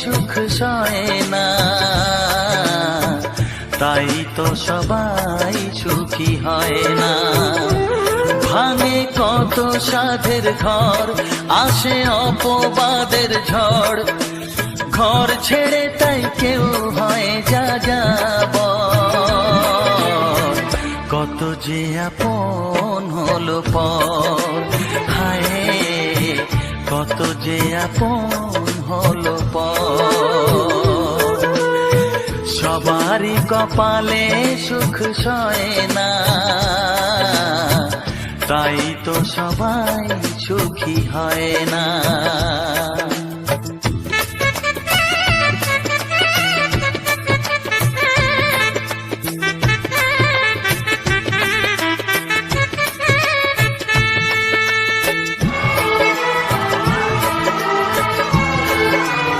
সুখ সয় না, তাই তো সবাই সুখী হয় না। ভাঙে কত সাধের ঘর, আসে অপবাদের ঝড়, ঘর ছেড়ে তাই কেউ হয় যাযাবর। কত যে আপন হলো পর, হায় কত যে আপন হলো পর। সবারই কপালে সুখ সয় না, তাই তো সবাই সুখী হয় না।